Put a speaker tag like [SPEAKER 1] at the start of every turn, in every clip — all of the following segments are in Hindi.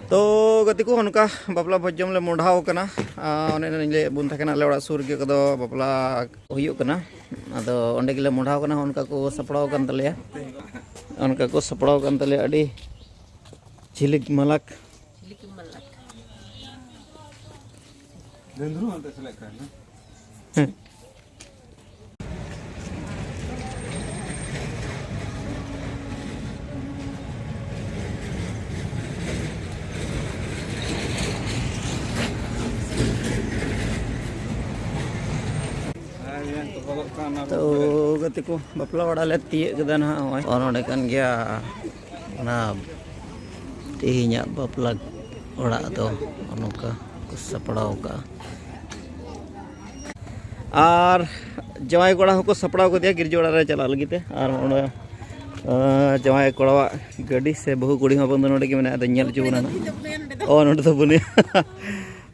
[SPEAKER 1] तो गति को उनका बापला भोजम ले मोढ़ाव कना ले बुन थकना ले सुर के कदो बापला हुयुग कना अदो ओंडे गिले मोढ़ाव कना उनका को सपड़ाव कन तलेया उनका को सपड़ाव कन तले अड़ी झिलिक मलक
[SPEAKER 2] दंदरू अंत सेलेक्ट करना
[SPEAKER 1] तो गति को बापला वाला ले तिये कदा ना और ओंडे कन गया ना तेहिnya बापला ओड़ा दो उनका को सपड़ाव का और जवाई कोड़ा को सपड़ाव को दिया गिरजोड़ा रे चला लगिते और जवाई कोड़ा गाड़ी से बहु कुड़ी हो बंद नोडे के मेना दညल चुबना ओ नोडे तो बने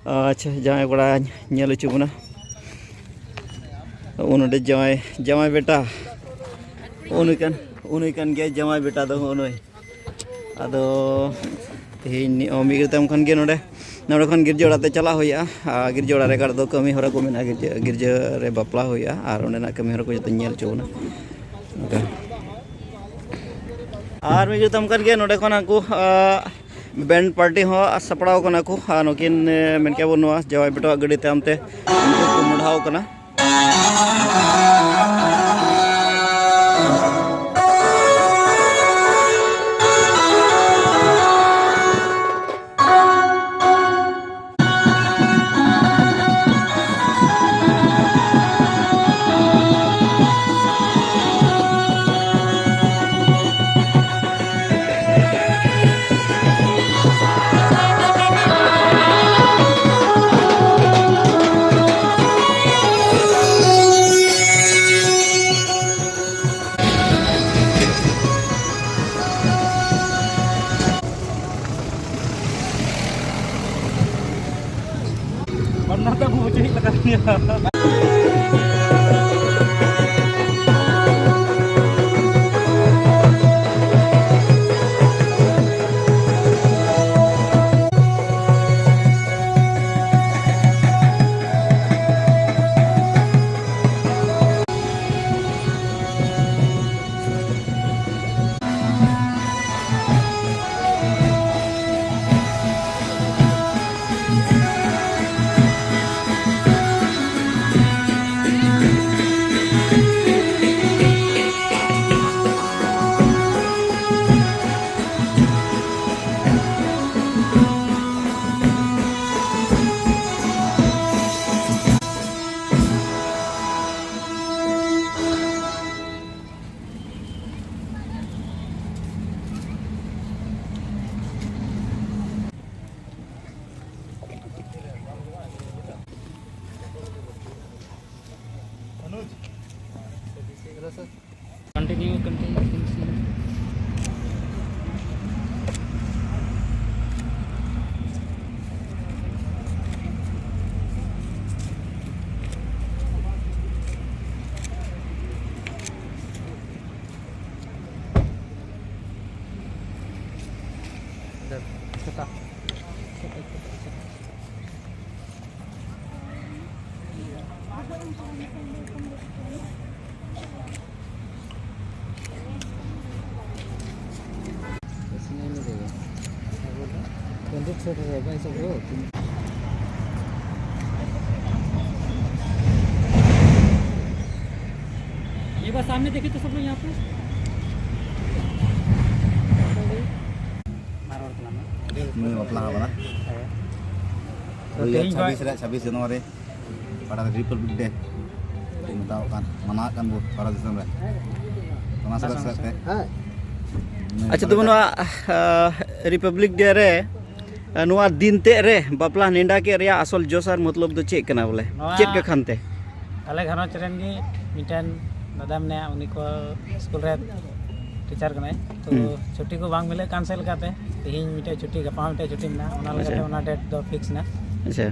[SPEAKER 1] अच्छा जवाई कोड़ाညल चुबना उनोडे जवाई बेटा उनकन गया जवाई बेटा दो उनोय अदो तेहिनी मिगतम खन गे नोडे नोडे खन गिरजोड़ा ते चला होया गिरजोड़ा रे कर दो कमी हरा को मेना गिरजा रे बापला होया और ओंडे ना कमी हरा को जते ñel चुबना और मिगतम खन गे नोडे खन को बैंड पार्टी हो सपड़ाव कना को नकिन मेनके बनुआ जवाई बेटा गाड़ी तामते उनको को मुढ़ाव कना
[SPEAKER 3] कंटिन्यू ये बात सामने देखी तो सब लोग यहाँ पे
[SPEAKER 2] छब्बीस जनवरी pada Republic Day mengatakan manakan bu para disam re
[SPEAKER 1] अच्छा तुम रिपब्लिक डे रे नुआ दिन ते रे बापला नेंडा के रे असल जोसार मतलब तो चेक कना बोले चेक के खानते
[SPEAKER 3] आले घरच रेन गे मिटन दादा ने उनी को स्कूल रे टीचर कने तो छुट्टी को बांग मिले कैंसिल करते तेहिं मिटे छुट्टी गपा मिटे छुट्टी ना ओना लगे ओना डेट दो फिक्स ना
[SPEAKER 1] अच्छा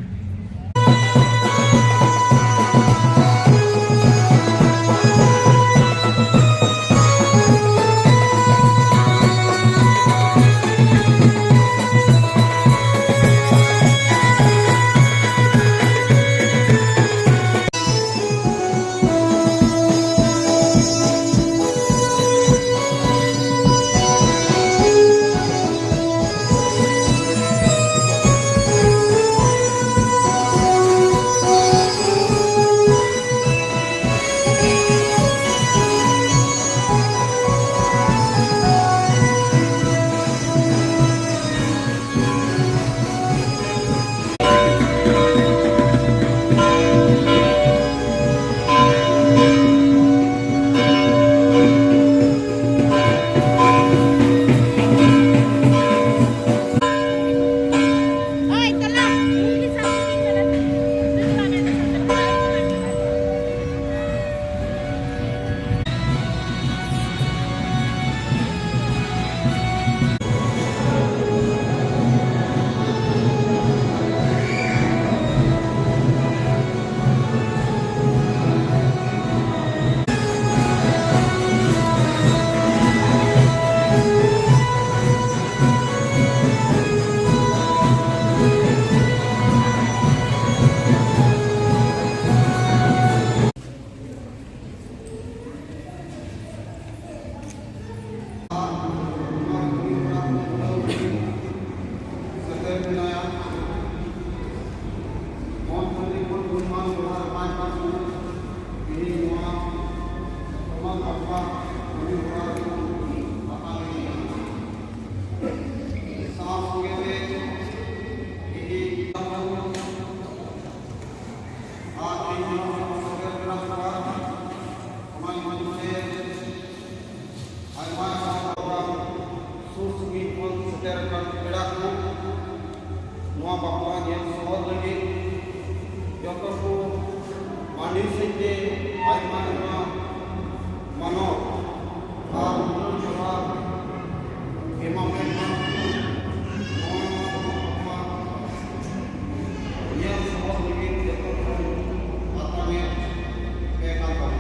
[SPEAKER 2] sur sugih pun seterkan pedaku nuah bapak yang sohor lagi jokoh ku mandi sejje aimana mano al jawab imam yang sohor lagi jokoh ku atangnya kekatan.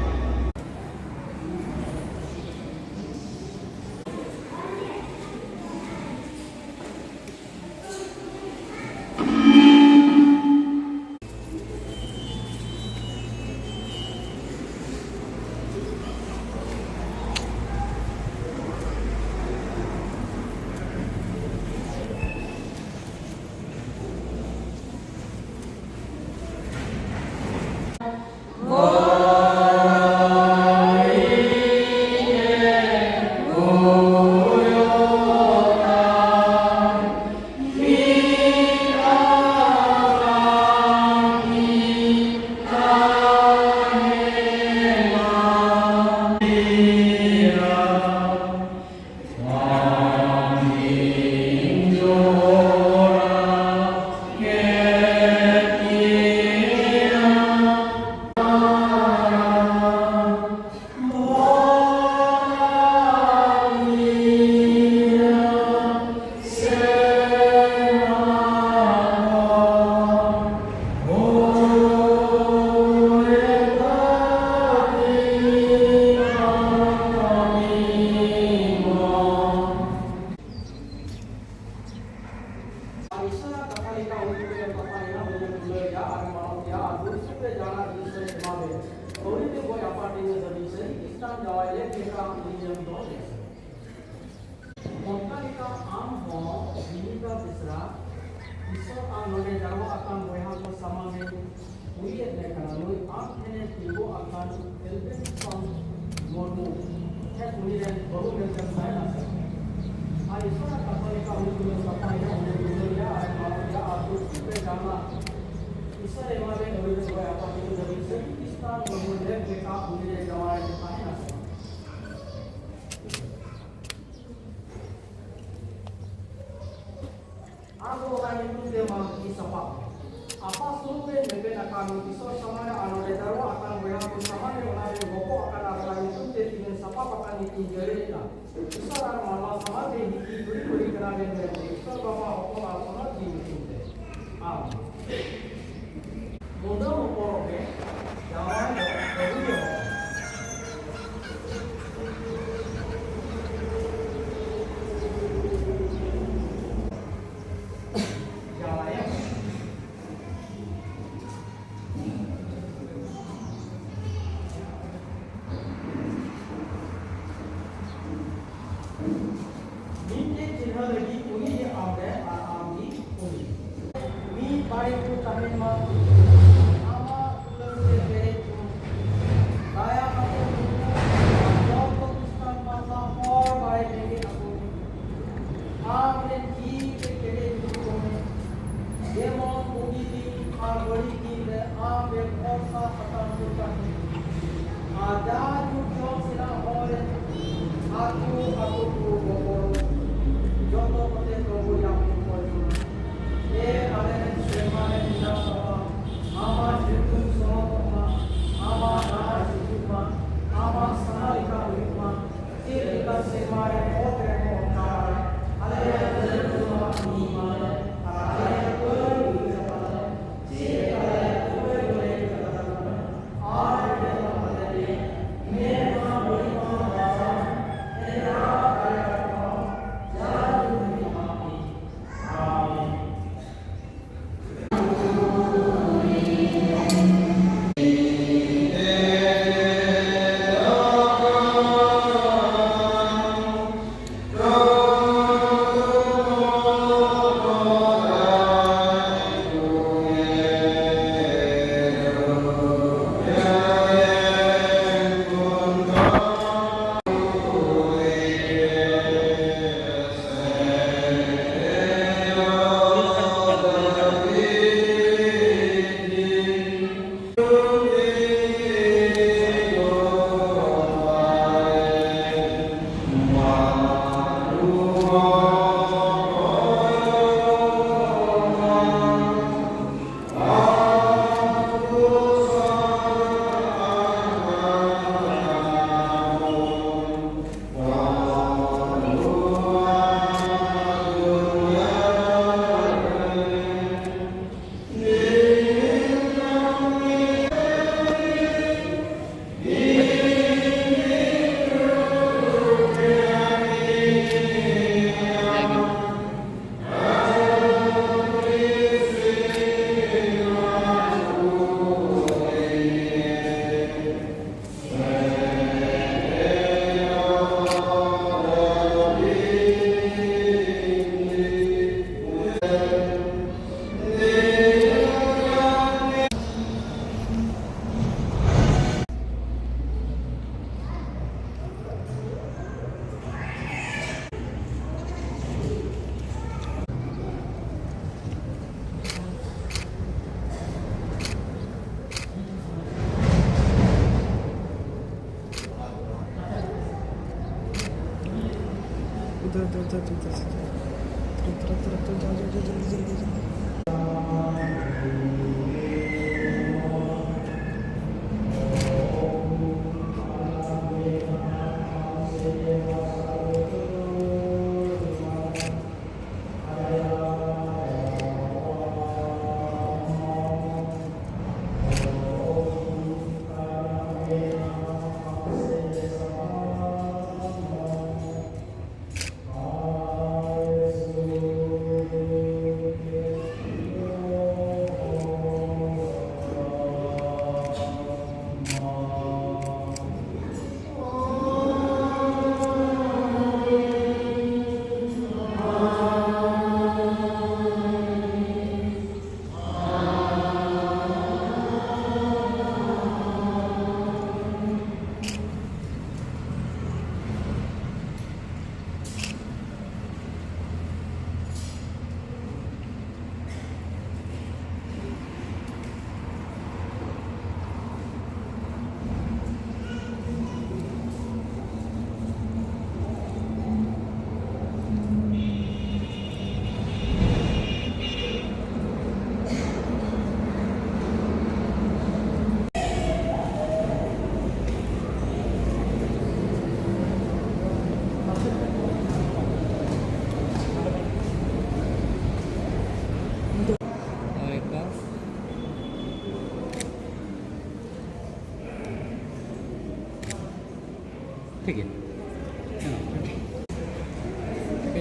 [SPEAKER 3] ठीक है,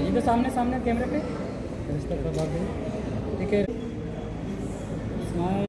[SPEAKER 3] इधर सामने सामने कैमरे पे इस तरफ भाग देंगे, ठीक है। Smile.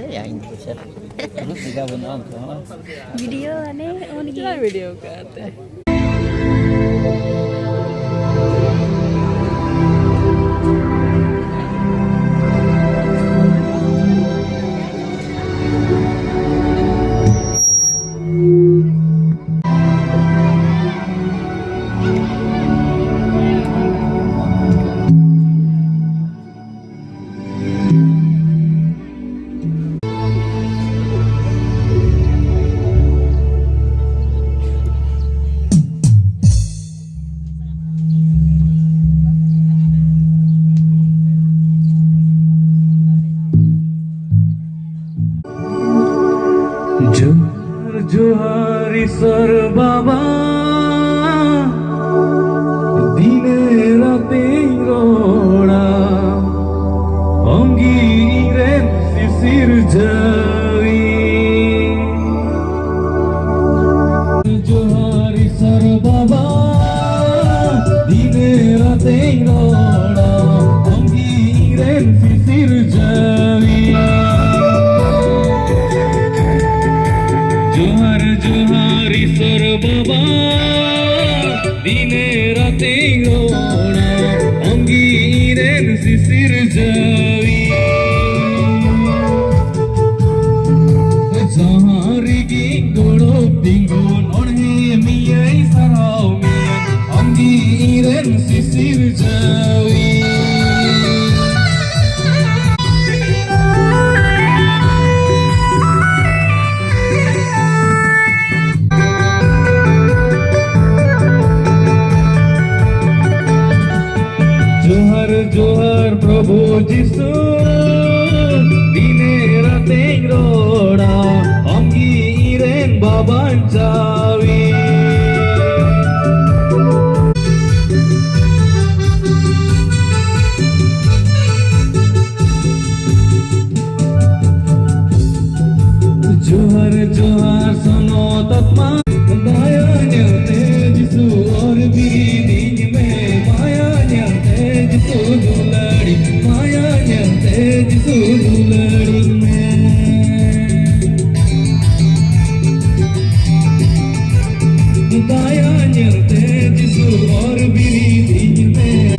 [SPEAKER 1] Ya ini bisa. Terus juga benar.
[SPEAKER 4] Video आने उनकी
[SPEAKER 5] वीडियो करते हैं।
[SPEAKER 6] जोहार जोहार ईश्वर बाबा दिने राते रोड़ा अंगीरें शिशिर जावी जोहार ईश्वर बाबा दिने राते रोड़ा अंगीरें शिशिर जावी जोहार जोहार ईश्वर बाबा दिने राते रोड़ा अंगीरें शिशिर जावी जहारी गिंगोड़ो दिंगो नोड़े मियाई सराव मिया अंगीरें शिशिर जावी जोहार जोहार प्रभु जिसु दिने राते रोड़ा अंगीरें बाबा जावी जोहार जोहार सुनो तत्मा दया न्यते जिसु और भी दिन में माया न्यते जिसु दुलड़ी माया न्यते जिसु दुलड़ी में दया न्यते जिसु और भी दिन में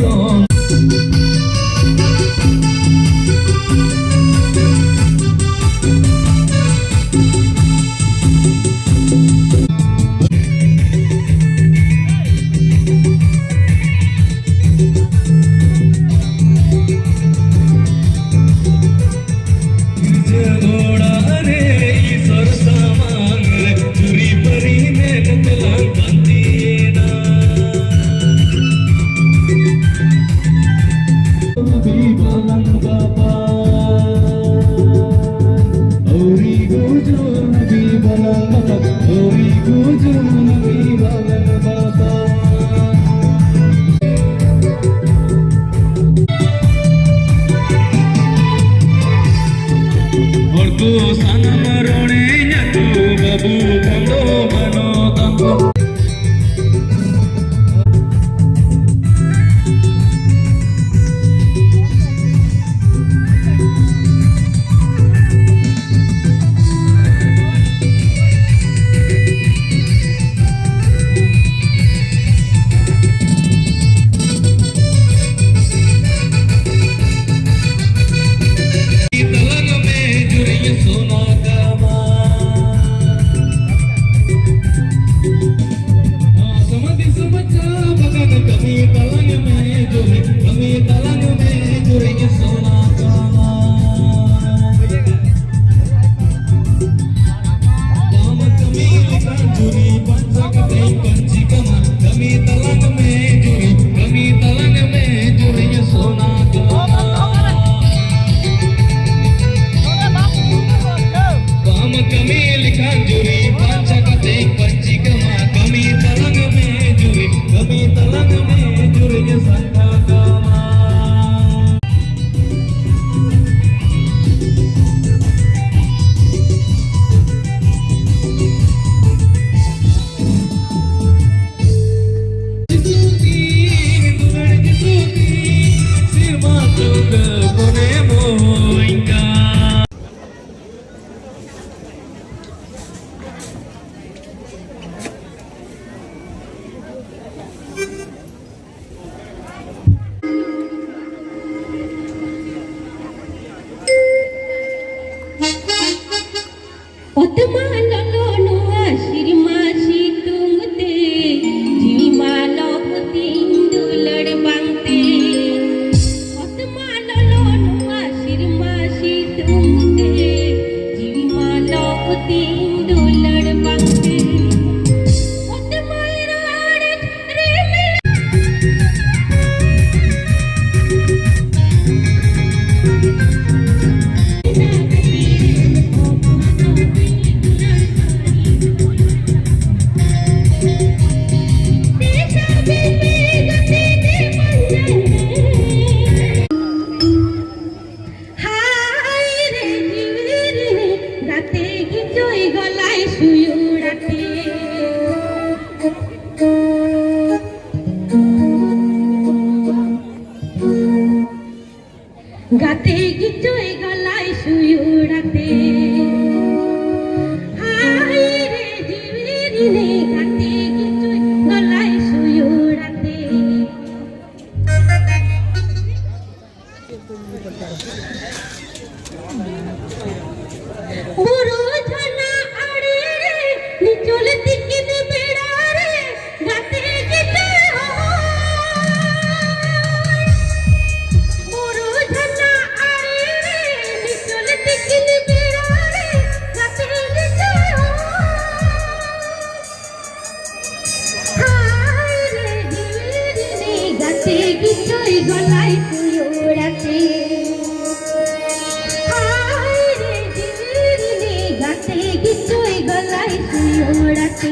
[SPEAKER 6] song.
[SPEAKER 5] গাতে গিটই গলায় শুয়ুড়াতে হাই রে জিবিরিনে গাতে গিটই গলায় শুয়ুড়াতে বুড়ো ঝানা আড়ে রে নিচল তিকিন বেড়া রে গাতে গিটই বুড়ো ঝানা আড়ে রে নিচল তিকিন বেড়া রে গাতে গিটই হাই রে জিবিরিনে গাতে গিটই গলায় শুয়ুড়াতে গাতে গিটই গলায় শুয়ুড়াতে